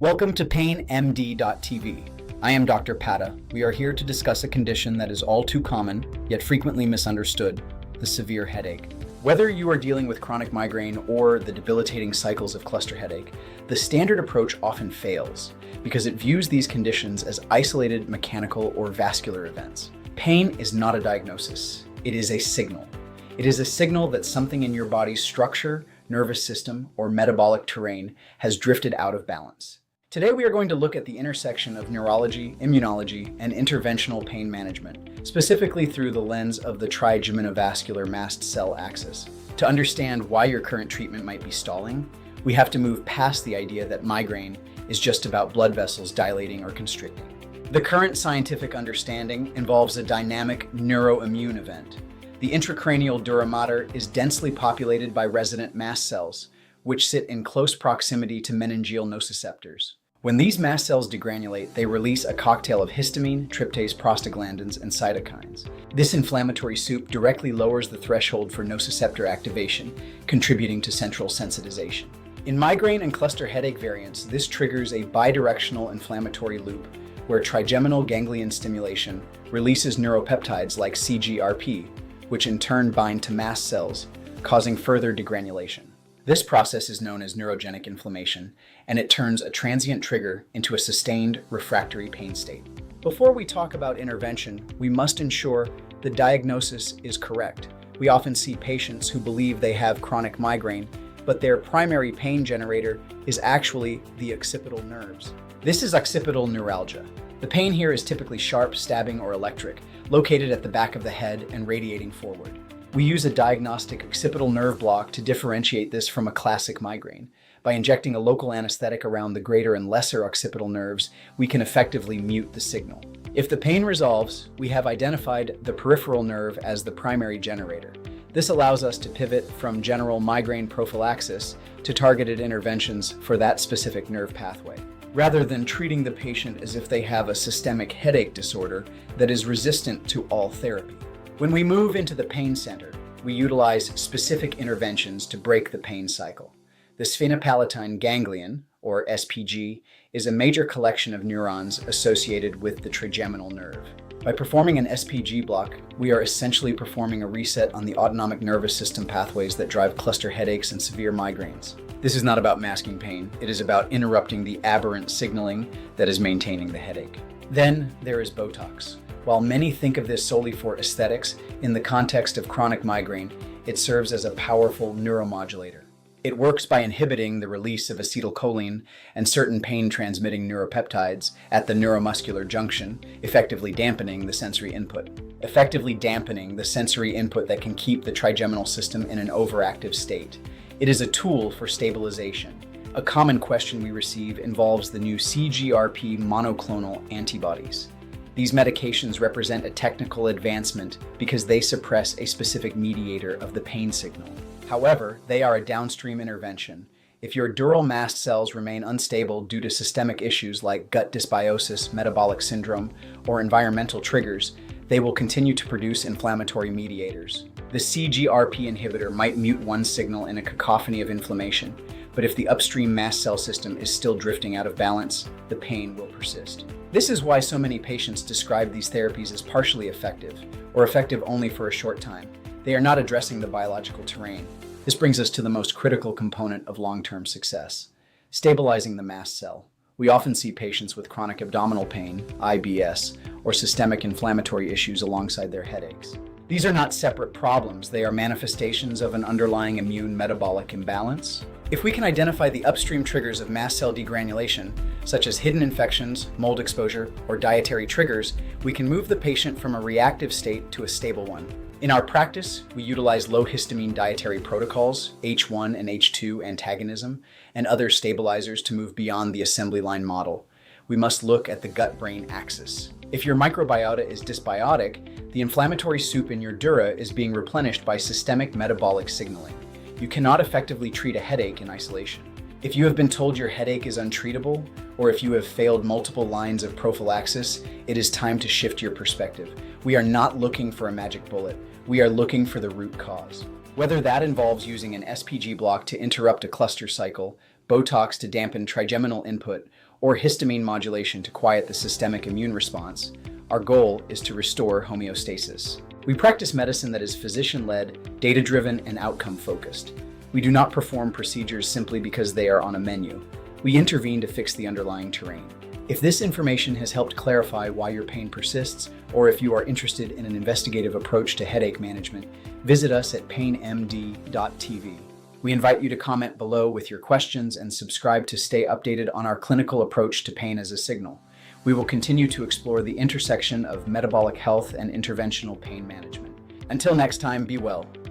Welcome to PainMD.tv. I am Dr. Padda. We are here to discuss a condition that is all too common, yet frequently misunderstood, the severe headache. Whether you are dealing with chronic migraine or the debilitating cycles of cluster headache, the standard approach often fails because it views these conditions as isolated mechanical or vascular events. Pain is not a diagnosis. It is a signal. It is a signal that something in your body's structure, nervous system, or metabolic terrain has drifted out of balance. Today we are going to look at the intersection of neurology, immunology, and interventional pain management, specifically through the lens of the trigeminovascular mast cell axis. To understand why your current treatment might be stalling, we have to move past the idea that migraine is just about blood vessels dilating or constricting. The current scientific understanding involves a dynamic neuro-immune event. The intracranial dura mater is densely populated by resident mast cells, which sit in close proximity to meningeal nociceptors. When these mast cells degranulate, they release a cocktail of histamine, tryptase, prostaglandins, and cytokines. This inflammatory soup directly lowers the threshold for nociceptor activation, contributing to central sensitization. In migraine and cluster headache variants, this triggers a bidirectional inflammatory loop where trigeminal ganglion stimulation releases neuropeptides like CGRP, which in turn bind to mast cells, causing further degranulation. This process is known as neurogenic inflammation, and it turns a transient trigger into a sustained refractory pain state. Before we talk about intervention, we must ensure the diagnosis is correct. We often see patients who believe they have chronic migraine, but their primary pain generator is actually the occipital nerves. This is occipital neuralgia. The pain here is typically sharp, stabbing, or electric, located at the back of the head and radiating forward. We use a diagnostic occipital nerve block to differentiate this from a classic migraine. By injecting a local anesthetic around the greater and lesser occipital nerves, we can effectively mute the signal. If the pain resolves, we have identified the peripheral nerve as the primary generator. This allows us to pivot from general migraine prophylaxis to targeted interventions for that specific nerve pathway, rather than treating the patient as if they have a systemic headache disorder that is resistant to all therapy. When we move into the pain center, we utilize specific interventions to break the pain cycle. The sphenopalatine ganglion, or SPG, is a major collection of neurons associated with the trigeminal nerve. By performing an SPG block, we are essentially performing a reset on the autonomic nervous system pathways that drive cluster headaches and severe migraines. This is not about masking pain. It is about interrupting the aberrant signaling that is maintaining the headache. Then there is Botox. While many think of this solely for aesthetics, in the context of chronic migraine, it serves as a powerful neuromodulator. It works by inhibiting the release of acetylcholine and certain pain-transmitting neuropeptides at the neuromuscular junction, effectively dampening the sensory input. Effectively dampening the sensory input that can keep the trigeminal system in an overactive state. It is a tool for stabilization. A common question we receive involves the new CGRP monoclonal antibodies. These medications represent a technical advancement because they suppress a specific mediator of the pain signal. However, they are a downstream intervention. If your dural mast cells remain unstable due to systemic issues like gut dysbiosis, metabolic syndrome, or environmental triggers, they will continue to produce inflammatory mediators. The CGRP inhibitor might mute one signal in a cacophony of inflammation, but if the upstream mast cell system is still drifting out of balance, the pain will persist. This is why so many patients describe these therapies as partially effective, or effective only for a short time. They are not addressing the biological terrain. This brings us to the most critical component of long-term success: stabilizing the mast cell. We often see patients with chronic abdominal pain, IBS, or systemic inflammatory issues alongside their headaches. These are not separate problems. They are manifestations of an underlying immune metabolic imbalance. If we can identify the upstream triggers of mast cell degranulation, such as hidden infections, mold exposure, or dietary triggers, we can move the patient from a reactive state to a stable one. In our practice, we utilize low histamine dietary protocols, H1 and H2 antagonism, and other stabilizers to move beyond the assembly line model. We must look at the gut-brain axis. If your microbiota is dysbiotic, the inflammatory soup in your dura is being replenished by systemic metabolic signaling. You cannot effectively treat a headache in isolation. If you have been told your headache is untreatable, or if you have failed multiple lines of prophylaxis, it is time to shift your perspective. We are not looking for a magic bullet. We are looking for the root cause. Whether that involves using an SPG block to interrupt a cluster cycle, Botox to dampen trigeminal input, or histamine modulation to quiet the systemic immune response, our goal is to restore homeostasis. We practice medicine that is physician-led, data-driven, and outcome-focused. We do not perform procedures simply because they are on a menu. We intervene to fix the underlying terrain. If this information has helped clarify why your pain persists, or if you are interested in an investigative approach to headache management, visit us at painmd.tv. We invite you to comment below with your questions and subscribe to stay updated on our clinical approach to pain as a signal. We will continue to explore the intersection of metabolic health and interventional pain management. Until next time, be well.